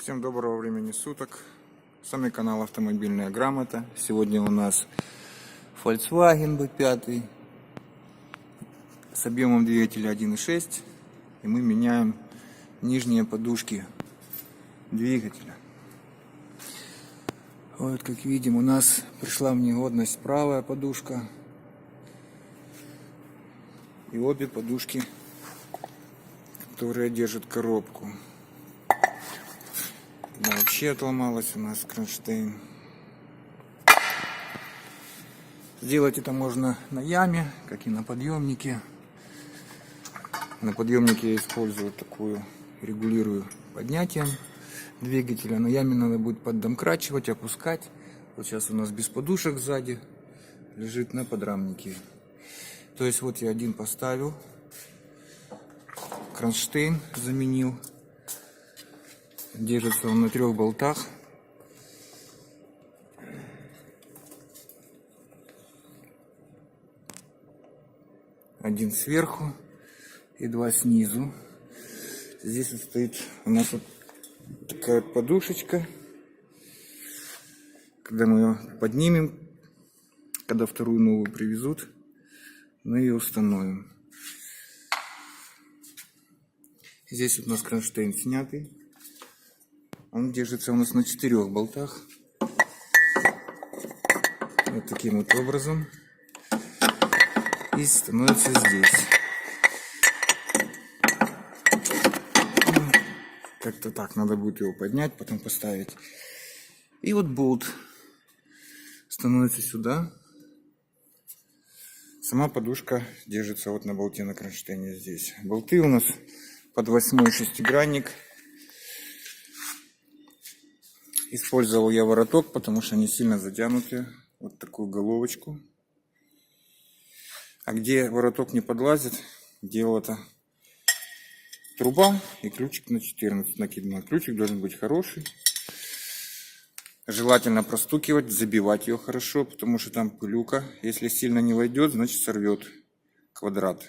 Всем доброго времени суток. С вами канал Автомобильная Грамота. Сегодня у нас Volkswagen B5 с объемом двигателя 1.6. И мы меняем нижние подушки двигателя. Вот, как видим, у нас пришла в негодность правая подушка. И обе подушки, которые держат коробку. Да, вообще отломалась у нас кронштейн. Сделать это можно на яме, как и на подъемнике. На подъемнике я использую такую, регулирую поднятием двигателя. На яме надо будет поддомкрачивать, опускать. Вот сейчас у нас без подушек сзади лежит на подрамнике. То есть вот я один поставил, кронштейн заменил. Держится он на 3 болтах. Один сверху и 2 снизу. Здесь вот стоит у нас вот такая подушечка. Когда мы ее поднимем, когда вторую новую привезут, мы ее установим. Здесь вот у нас кронштейн снятый. Он держится у нас на 4 болтах. Вот таким вот образом. И становится здесь. Как-то так. Надо будет его поднять, потом поставить. И вот болт становится сюда. Сама подушка держится вот на болте на кронштейне здесь. Болты у нас под 8-й шестигранник. Использовал я вороток, потому что они сильно затянуты. Вот такую головочку. А где вороток не подлазит, делал это труба и ключик на 14 накидной. Ключик должен быть хороший. Желательно простукивать, забивать ее хорошо, потому что там пылюка. Если сильно не войдет, значит сорвет квадрат.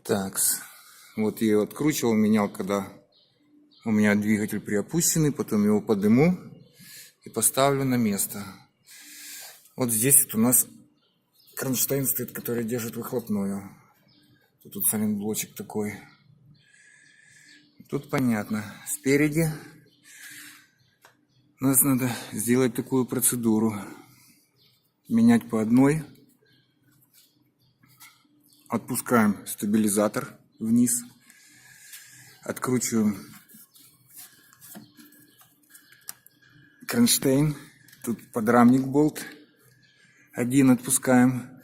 Так. Вот я его откручивал, менял, когда у меня двигатель приопущенный, потом его подниму и поставлю на место. Вот здесь вот у нас кронштейн стоит, который держит выхлопную. Тут сайлентблочек такой. Тут понятно. Спереди у нас надо сделать такую процедуру. Менять по одной. Отпускаем стабилизатор вниз, откручиваем кронштейн, тут подрамник болт, один отпускаем,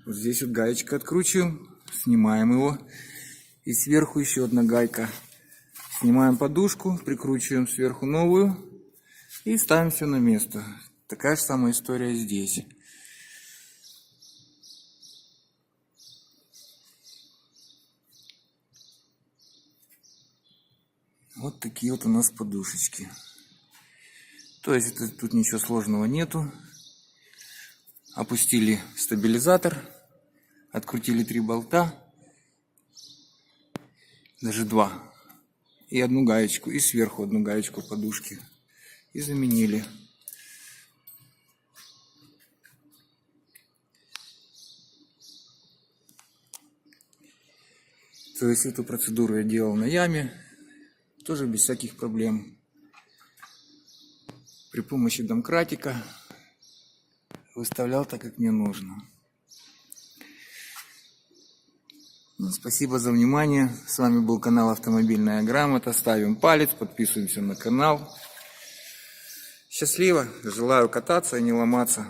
вот здесь вот гаечка откручиваем, снимаем его, и сверху еще одна гайка, снимаем подушку, прикручиваем сверху новую и ставим все на место. Такая же самая история здесь. Вот такие вот у нас подушечки. То есть это, тут ничего сложного нету. Опустили стабилизатор, открутили 3 болта, даже 2, и одну гаечку, и сверху одну гаечку подушки, и заменили. То есть эту процедуру я делал на яме. Тоже без всяких проблем. При помощи домкратика выставлял так, как мне нужно. Спасибо за внимание. С вами был канал Автомобильная Грамота. Ставим палец, подписываемся на канал. Счастливо. Желаю кататься и не ломаться.